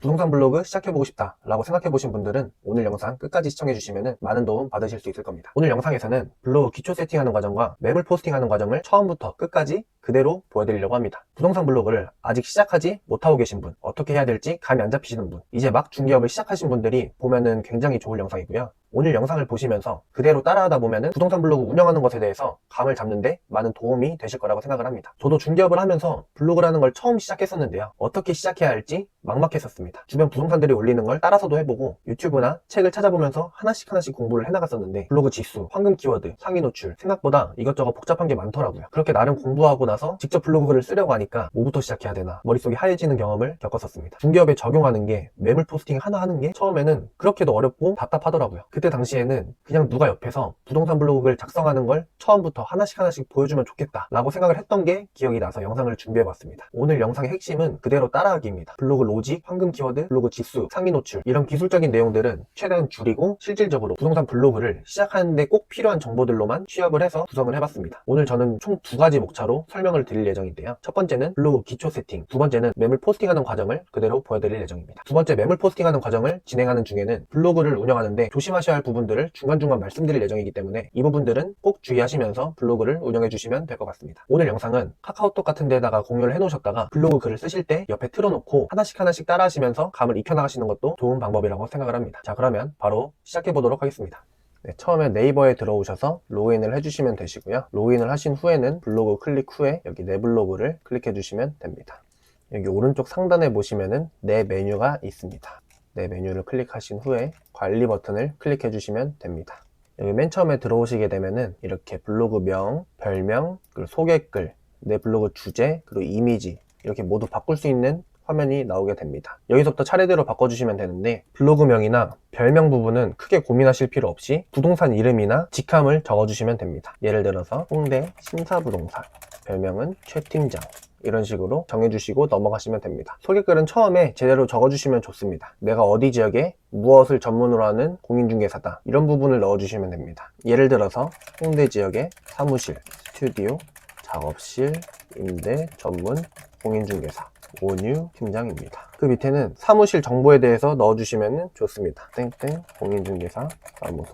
부동산 블로그 시작해보고 싶다 라고 생각해보신 분들은 오늘 영상 끝까지 시청해주시면 많은 도움 받으실 수 있을 겁니다. 오늘 영상에서는 블로그 기초 세팅하는 과정과 매물 포스팅하는 과정을 처음부터 끝까지 그대로 보여드리려고 합니다. 부동산 블로그를 아직 시작하지 못하고 계신 분, 어떻게 해야 될지 감이 안 잡히시는 분, 이제 막 중개업을 시작하신 분들이 보면은 굉장히 좋을 영상이고요. 오늘 영상을 보시면서 그대로 따라하다 보면은 부동산 블로그 운영하는 것에 대해서 감을 잡는데 많은 도움이 되실 거라고 생각을 합니다. 저도 중개업을 하면서 블로그라는 걸 처음 시작했었는데요. 어떻게 시작해야 할지 막막했었습니다. 주변 부동산들이 올리는 걸 따라서도 해보고 유튜브나 책을 찾아보면서 하나씩 공부를 해나갔었는데 블로그 지수, 황금 키워드, 상위 노출 생각보다 이것저것 복잡한 게 많더라고요. 그렇게 나름 공부하고 나서 직접 블로그를 쓰려고 하니까 뭐부터 시작해야 되나 머릿속이 하얘지는 경험을 겪었었습니다. 중개업에 적용하는 게 매물 포스팅 하나 하는 게 처음에는 그렇게도 어렵고 답답하더라고요. 그때 당시에는 그냥 누가 옆에서 부동산 블로그를 작성하는 걸 처음부터 하나씩 보여주면 좋겠다 라고 생각을 했던 게 기억이 나서 영상을 준비해봤습니다. 오늘 영상의 핵심은 그대로 따라하기입니다. 블로그 로직, 황금 키워드, 블로그 지수, 상위 노출 이런 기술적인 내용들은 최대한 줄이고 실질적으로 부동산 블로그를 시작하는데 꼭 필요한 정보들로만 취합을 해서 구성을 해봤습니다. 오늘 저는 총 두 가지 목차로 설명을 드릴 예정인데요. 첫 번째는 블로그 기초 세팅, 두 번째는 매물 포스팅하는 과정을 그대로 보여드릴 예정입니다. 두 번째 매물 포스팅하는 과정을 진행하는 중에는 블로그를 운영하는데 조심하셔야 할 부분들을 중간중간 말씀드릴 예정이기 때문에 이 부분들은 꼭 주의하시면서 블로그를 운영해 주시면 될 것 같습니다. 오늘 영상은 카카오톡 같은 데다가 공유를 해 놓으셨다가 블로그 글을 쓰실 때 옆에 틀어놓고 하나씩 따라 하시면서 감을 익혀나가시는 것도 좋은 방법이라고 생각을 합니다. 자, 그러면 바로 시작해 보도록 하겠습니다. 네, 처음에 네이버에 들어오셔서 로그인을 해주시면 되시고요. 로그인을 하신 후에는 블로그 클릭 후에 여기 내 블로그를 클릭해 주시면 됩니다. 여기 오른쪽 상단에 보시면은 내 메뉴가 있습니다. 내 메뉴를 클릭하신 후에 관리 버튼을 클릭해 주시면 됩니다. 여기 맨 처음에 들어오시게 되면은 이렇게 블로그명, 별명, 그리고 소개글, 내 블로그 주제, 그리고 이미지 이렇게 모두 바꿀 수 있는 화면이 나오게 됩니다. 여기서부터 차례대로 바꿔주시면 되는데 블로그명이나 별명 부분은 크게 고민하실 필요 없이 부동산 이름이나 직함을 적어주시면 됩니다. 예를 들어서 홍대 신사부동산, 별명은 최팀장 이런 식으로 정해주시고 넘어가시면 됩니다. 소개글은 처음에 제대로 적어주시면 좋습니다. 내가 어디 지역에 무엇을 전문으로 하는 공인중개사다 이런 부분을 넣어주시면 됩니다. 예를 들어서 홍대 지역의 사무실, 스튜디오, 작업실, 임대, 전문, 공인중개사 오뉴 팀장입니다. 그 밑에는 사무실 정보에 대해서 넣어주시면 좋습니다. 땡땡 공인중개사 사무소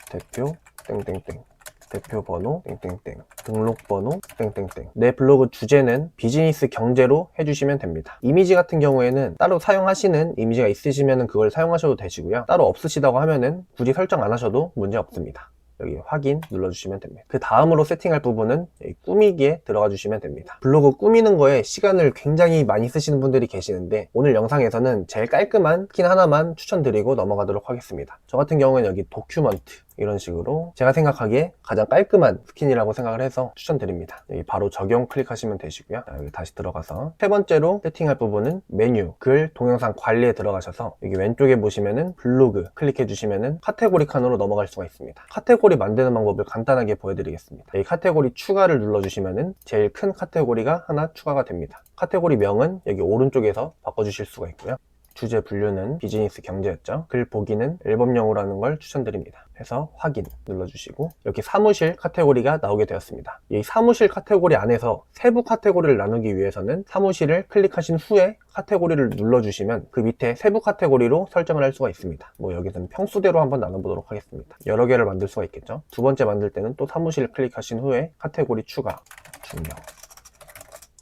대표 땡땡땡 대표 번호 땡땡땡 등록번호 땡땡땡 내 블로그 주제는 비즈니스 경제로 해주시면 됩니다. 이미지 같은 경우에는 따로 사용하시는 이미지가 있으시면 그걸 사용하셔도 되시고요. 따로 없으시다고 하면은 굳이 설정 안 하셔도 문제 없습니다. 여기 확인 눌러주시면 됩니다. 그 다음으로 세팅할 부분은 여기 꾸미기에 들어가 주시면 됩니다. 블로그 꾸미는 거에 시간을 굉장히 많이 쓰시는 분들이 계시는데 오늘 영상에서는 제일 깔끔한 스킨 하나만 추천드리고 넘어가도록 하겠습니다. 저 같은 경우는 여기 도큐먼트 이런 식으로 제가 생각하기에 가장 깔끔한 스킨이라고 생각을 해서 추천드립니다. 여기 바로 적용 클릭하시면 되시고요. 여기 다시 들어가서 세 번째로 세팅할 부분은 메뉴, 글, 동영상 관리에 들어가셔서 여기 왼쪽에 보시면은 블로그 클릭해 주시면은 카테고리 칸으로 넘어갈 수가 있습니다. 카테고리 만드는 방법을 간단하게 보여드리겠습니다. 여기 카테고리 추가를 눌러주시면은 제일 큰 카테고리가 하나 추가가 됩니다. 카테고리 명은 여기 오른쪽에서 바꿔주실 수가 있고요. 주제 분류는 비즈니스 경제였죠. 글 보기는 앨범용으로 하는 걸 추천드립니다. 해서 확인 눌러주시고 이렇게 사무실 카테고리가 나오게 되었습니다. 이 사무실 카테고리 안에서 세부 카테고리를 나누기 위해서는 사무실을 클릭하신 후에 카테고리를 눌러주시면 그 밑에 세부 카테고리로 설정을 할 수가 있습니다. 뭐 여기서는 평수대로 한번 나눠보도록 하겠습니다. 여러 개를 만들 수가 있겠죠. 두 번째 만들 때는 또 사무실 클릭하신 후에 카테고리 추가, 중형,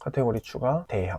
카테고리 추가, 대형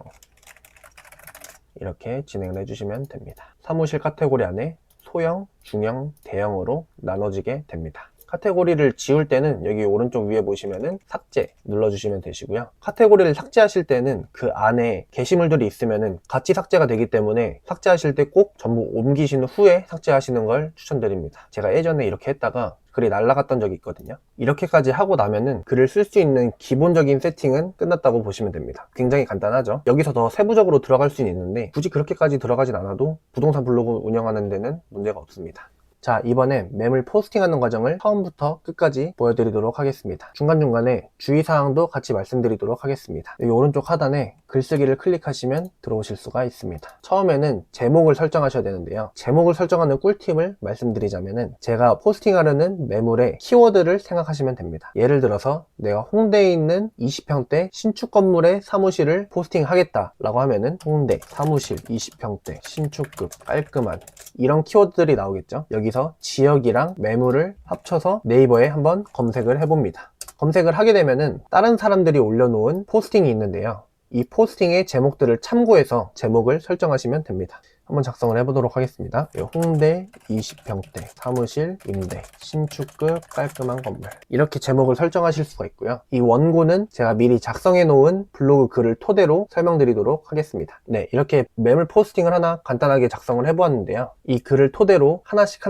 이렇게 진행을 해주시면 됩니다. 사무실 카테고리 안에 소형, 중형, 대형으로 나눠지게 됩니다. 카테고리를 지울 때는 여기 오른쪽 위에 보시면은 삭제 눌러주시면 되시고요. 카테고리를 삭제하실 때는 그 안에 게시물들이 있으면은 같이 삭제가 되기 때문에 삭제하실 때 꼭 전부 옮기신 후에 삭제하시는 걸 추천드립니다. 제가 예전에 이렇게 했다가 글이 날라갔던 적이 있거든요. 이렇게까지 하고 나면은 글을 쓸 수 있는 기본적인 세팅은 끝났다고 보시면 됩니다. 굉장히 간단하죠. 여기서 더 세부적으로 들어갈 수는 있는데 굳이 그렇게까지 들어가진 않아도 부동산 블로그 운영하는 데는 문제가 없습니다. 자, 이번엔 매물 포스팅하는 과정을 처음부터 끝까지 보여드리도록 하겠습니다. 중간중간에 주의사항도 같이 말씀드리도록 하겠습니다. 여기 오른쪽 하단에 글쓰기를 클릭하시면 들어오실 수가 있습니다. 처음에는 제목을 설정하셔야 되는데요. 제목을 설정하는 꿀팁을 말씀드리자면은 제가 포스팅하려는 매물의 키워드를 생각하시면 됩니다. 예를 들어서 내가 홍대에 있는 20평대 신축 건물의 사무실을 포스팅하겠다 라고 하면은 홍대 사무실 20평대 신축급 깔끔한 이런 키워드들이 나오겠죠. 여기서 지역이랑 매물을 합쳐서 네이버에 한번 검색을 해봅니다. 검색을 하게 되면은 다른 사람들이 올려놓은 포스팅이 있는데요. 이 포스팅의 제목들을 참고해서 제목을 설정하시면 됩니다. 한번 작성을 해보도록 하겠습니다. 홍대 20평대 사무실 임대 신축급 깔끔한 건물, 이렇게 제목을 설정하실 수가 있고요. 이 원고는 제가 미리 작성해 놓은 블로그 글을 토대로 설명드리도록 하겠습니다. 네, 이렇게 매물 포스팅을 하나 간단하게 작성을 해보았는데요. 이 글을 토대로 하나씩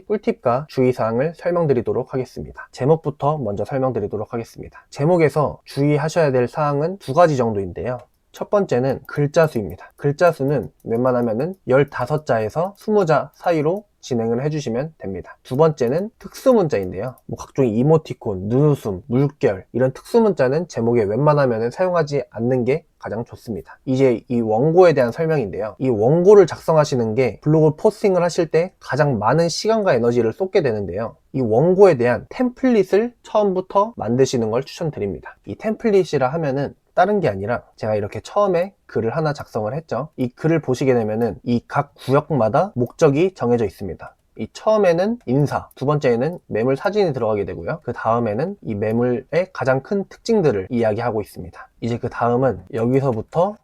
꿀팁과 주의사항을 설명드리도록 하겠습니다. 제목부터 먼저 설명드리도록 하겠습니다. 제목에서 주의하셔야 될 사항은 두 가지 정도인데요. 첫 번째는 글자 수입니다. 글자 수는 웬만하면은 15자에서 20자 사이로 진행을 해주시면 됩니다. 두 번째는 특수문자인데요. 각종 이모티콘, 눈웃음, 물결 이런 특수문자는 제목에 웬만하면 사용하지 않는 게 가장 좋습니다. 이제 이 원고에 대한 설명인데요. 이 원고를 작성하시는 게 블로그 포스팅을 하실 때 가장 많은 시간과 에너지를 쏟게 되는데요. 이 원고에 대한 템플릿을 처음부터 만드시는 걸 추천드립니다. 이 템플릿이라 하면은 다른 게 아니라 제가 이렇게 처음에 글을 하나 작성을 했죠. 이 글을 보시게 되면은 이 각 구역마다 목적이 정해져 있습니다. 이 처음에는 인사, 두 번째에는 매물 사진이 들어가게 되고요. 그 다음에는 이 매물의 가장 큰 특징들을 이야기하고 있습니다. 이제 그 다음은 여기서부터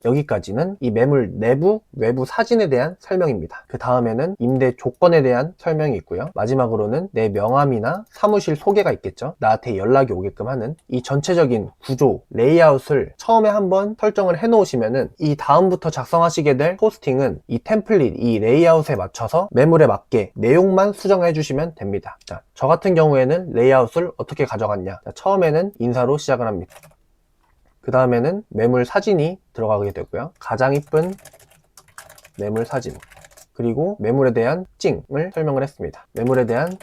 여기까지는 이 매물 내부, 외부 사진에 대한 설명입니다. 그 다음에는 임대 조건에 대한 설명이 있고요. 마지막으로는 내 명함이나 사무실 소개가 있겠죠. 나한테 연락이 오게끔 하는 이 전체적인 구조, 레이아웃을 처음에 한번 설정을 해 놓으시면은 이 다음부터 작성하시게 될 포스팅은 이 템플릿, 이 레이아웃에 맞춰서 매물에 맞게 내용만 수정해 주시면 됩니다. 자, 저 같은 경우에는 레이아웃을 어떻게 가져갔냐. 자, 처음에는 인사로 시작을 합니다. 그 다음에는 매물 사진이 들어가게 되고요. 가장 이쁜 매물 사진, 그리고 매물에 대한 특징을 설명을 했습니다. 매물에 대한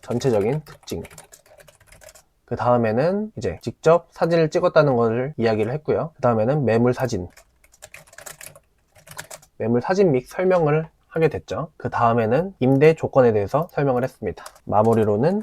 전체적인 특징. 그 다음에는 이제 직접 사진을 찍었다는 것을 이야기를 했고요. 그 다음에는 매물 사진 및 설명을 하게 됐죠. 그 다음에는 임대 조건에 대해서 설명을 했습니다. 마무리로는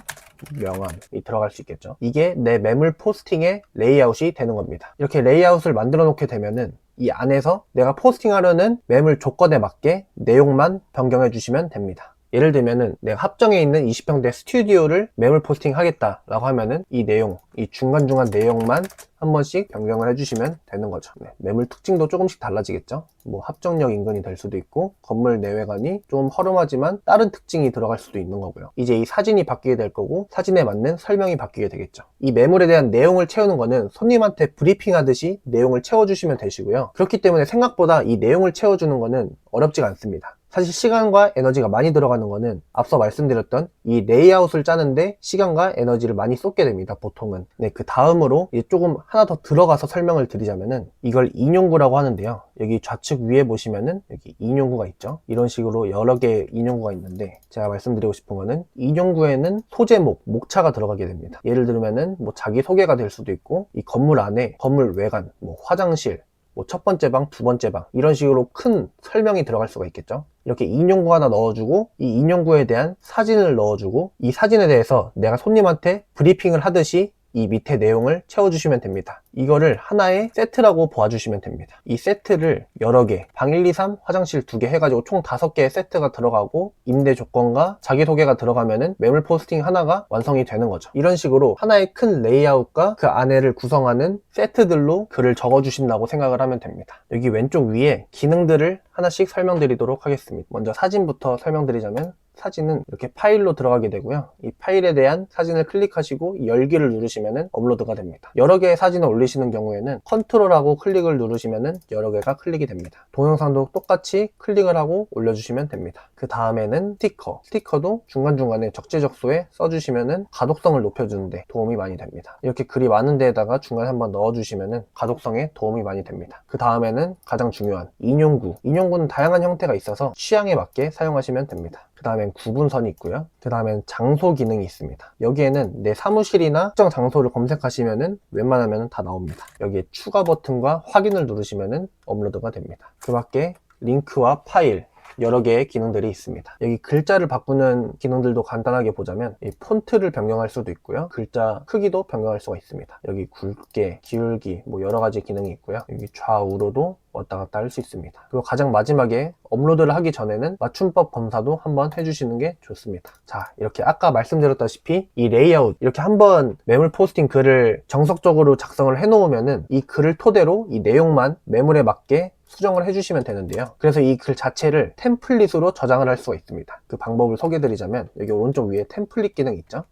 명함이 들어갈 수 있겠죠. 이게 내 매물 포스팅의 레이아웃이 되는 겁니다. 이렇게 레이아웃을 만들어 놓게 되면은 이 안에서 내가 포스팅하려는 매물 조건에 맞게 내용만 변경해 주시면 됩니다. 예를 들면은 내가 합정에 있는 20평대 스튜디오를 매물 포스팅 하겠다 라고 하면은 이 내용, 이 중간중간 내용만 한 번씩 변경을 해주시면 되는 거죠. 네, 매물 특징도 조금씩 달라지겠죠. 합정역 인근이 될 수도 있고 건물 내외관이 좀 허름하지만 다른 특징이 들어갈 수도 있는 거고요. 이제 이 사진이 바뀌게 될 거고 사진에 맞는 설명이 바뀌게 되겠죠. 이 매물에 대한 내용을 채우는 거는 손님한테 브리핑 하듯이 내용을 채워주시면 되시고요. 그렇기 때문에 생각보다 이 내용을 채워주는 거는 어렵지가 않습니다. 사실 시간과 에너지가 많이 들어가는 거는 앞서 말씀드렸던 이 레이아웃을 짜는데 시간과 에너지를 많이 쏟게 됩니다, 보통은. 네, 그 다음으로 이제 조금 하나 더 들어가서 설명을 드리자면은 이걸 인용구라고 하는데요. 여기 좌측 위에 보시면은 여기 인용구가 있죠. 이런 식으로 여러 개의 인용구가 있는데 제가 말씀드리고 싶은 거는 인용구에는 소제목, 목차가 들어가게 됩니다. 예를 들면은 자기소개가 될 수도 있고 이 건물 안에 건물 외관, 화장실, 첫 번째 방, 두 번째 방 이런 식으로 큰 설명이 들어갈 수가 있겠죠. 이렇게 인용구 하나 넣어주고 이 인용구에 대한 사진을 넣어주고 이 사진에 대해서 내가 손님한테 브리핑을 하듯이 이 밑에 내용을 채워주시면 됩니다. 이거를 하나의 세트라고 보아주시면 됩니다. 이 세트를 여러 개, 방 1, 2, 3, 화장실 2개 해가지고 총 5개의 세트가 들어가고 임대 조건과 자기소개가 들어가면은 매물 포스팅 하나가 완성이 되는 거죠. 이런 식으로 하나의 큰 레이아웃과 그 안에를 구성하는 세트들로 글을 적어주신다고 생각을 하면 됩니다. 여기 왼쪽 위에 기능들을 하나씩 설명드리도록 하겠습니다. 먼저 사진부터 설명드리자면 사진은 이렇게 파일로 들어가게 되고요. 이 파일에 대한 사진을 클릭하시고 열기를 누르시면 업로드가 됩니다. 여러 개의 사진을 올리시는 경우에는 컨트롤하고 클릭을 누르시면 여러 개가 클릭이 됩니다. 동영상도 똑같이 클릭을 하고 올려주시면 됩니다. 그 다음에는 스티커도 중간중간에 적재적소에 써주시면 가독성을 높여주는데 도움이 많이 됩니다. 이렇게 글이 많은 데에다가 중간에 한번 넣어주시면 가독성에 도움이 많이 됩니다. 그 다음에는 가장 중요한 인용구는 다양한 형태가 있어서 취향에 맞게 사용하시면 됩니다. 그 다음엔 구분선이 있고요. 그 다음엔 장소 기능이 있습니다. 여기에는 내 사무실이나 특정 장소를 검색하시면은 웬만하면 다 나옵니다. 여기에 추가 버튼과 확인을 누르시면은 업로드가 됩니다. 그 밖에 링크와 파일, 여러 개의 기능들이 있습니다. 여기 글자를 바꾸는 기능들도 간단하게 보자면 이 폰트를 변경할 수도 있고요. 글자 크기도 변경할 수가 있습니다. 여기 굵게, 기울기 뭐 여러 가지 기능이 있고요. 여기 좌우로도 왔다 갔다 할 수 있습니다. 그리고 가장 마지막에 업로드를 하기 전에는 맞춤법 검사도 한번 해주시는 게 좋습니다. 자, 이렇게 아까 말씀드렸다시피 이 레이아웃 이렇게 한번 매물 포스팅 글을 정석적으로 작성을 해 놓으면은 이 글을 토대로 이 내용만 매물에 맞게 수정을 해주시면 되는데요. 그래서 이 글 자체를 템플릿으로 저장을 할 수가 있습니다. 그 방법을 소개해 드리자면 여기 오른쪽 위에 템플릿 기능 있죠?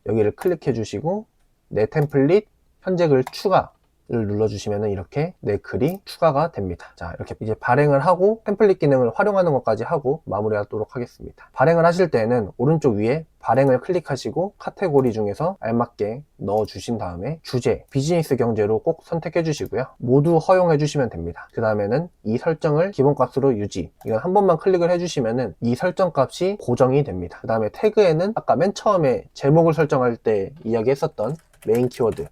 여기를 클릭해 주시고 내 템플릿 현재 글 추가를 눌러주시면 이렇게 내 글이 추가가 됩니다. 자, 이렇게 이제 발행을 하고 템플릿 기능을 활용하는 것까지 하고 마무리하도록 하겠습니다. 발행을 하실 때는 오른쪽 위에 발행을 클릭하시고 카테고리 중에서 알맞게 넣어주신 다음에 주제, 비즈니스 경제로 꼭 선택해 주시고요. 모두 허용해 주시면 됩니다. 그 다음에는 이 설정을 기본값으로 유지. 이건 한 번만 클릭을 해주시면은 이 설정 값이 고정이 됩니다. 그 다음에 태그에는 아까 맨 처음에 제목을 설정할 때 이야기했었던 메인 키워드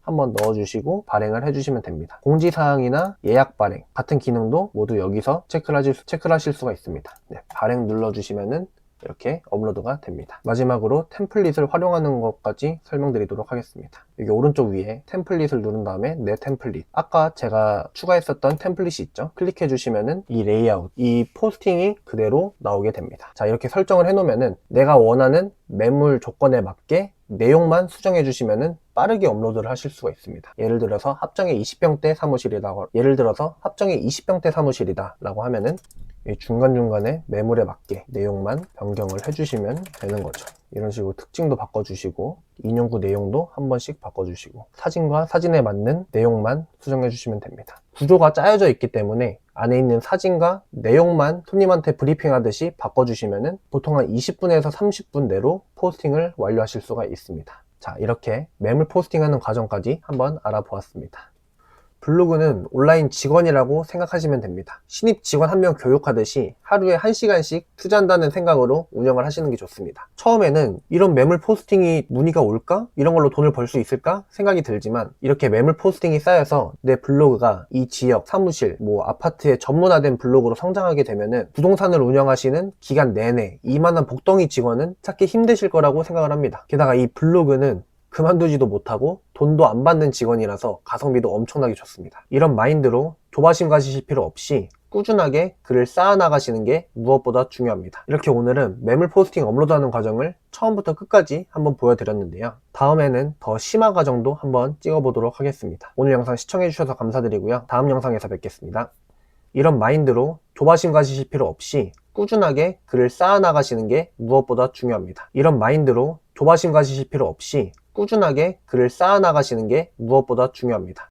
한번 넣어주시고 발행을 해주시면 됩니다. 공지사항이나 예약 발행 같은 기능도 모두 여기서 체크를 하실 수가 있습니다. 네, 발행 눌러주시면은 이렇게 업로드가 됩니다. 마지막으로 템플릿을 활용하는 것까지 설명드리도록 하겠습니다. 여기 오른쪽 위에 템플릿을 누른 다음에 내 템플릿, 아까 제가 추가했었던 템플릿이 있죠? 클릭해 주시면은 이 레이아웃, 이 포스팅이 그대로 나오게 됩니다. 자, 이렇게 설정을 해 놓으면은 내가 원하는 매물 조건에 맞게 내용만 수정해 주시면은 빠르게 업로드를 하실 수가 있습니다. 예를 들어서 합정의 20평대 사무실이다 라고 하면은 중간중간에 매물에 맞게 내용만 변경을 해주시면 되는 거죠. 이런 식으로 특징도 바꿔주시고 인용구 내용도 한 번씩 바꿔주시고 사진과 사진에 맞는 내용만 수정해 주시면 됩니다. 구조가 짜여져 있기 때문에 안에 있는 사진과 내용만 손님한테 브리핑하듯이 바꿔주시면 보통 한 20분에서 30분 내로 포스팅을 완료하실 수가 있습니다. 자, 이렇게 매물 포스팅하는 과정까지 한번 알아보았습니다. 블로그는 온라인 직원이라고 생각하시면 됩니다. 신입 직원 한 명 교육하듯이 하루에 1시간씩 투자한다는 생각으로 운영을 하시는 게 좋습니다. 처음에는 이런 매물 포스팅이 문의가 올까? 이런 걸로 돈을 벌 수 있을까? 생각이 들지만 이렇게 매물 포스팅이 쌓여서 내 블로그가 이 지역, 사무실, 아파트에 전문화된 블로그로 성장하게 되면은 부동산을 운영하시는 기간 내내 이만한 복덩이 직원은 찾기 힘드실 거라고 생각을 합니다. 게다가 이 블로그는 그만두지도 못하고 돈도 안 받는 직원이라서 가성비도 엄청나게 좋습니다. 이런 마인드로 조바심 가지실 필요 없이 꾸준하게 글을 쌓아나가시는 게 무엇보다 중요합니다. 이렇게 오늘은 매물 포스팅 업로드하는 과정을 처음부터 끝까지 한번 보여드렸는데요. 다음에는 더 심화 과정도 한번 찍어보도록 하겠습니다. 오늘 영상 시청해주셔서 감사드리고요. 다음 영상에서 뵙겠습니다. 이런 마인드로 조바심 가지실 필요 없이 꾸준하게 글을 쌓아나가시는 게 무엇보다 중요합니다. 이런 마인드로 조바심 가지실 필요 없이 꾸준하게 글을 쌓아나가시는 게 무엇보다 중요합니다.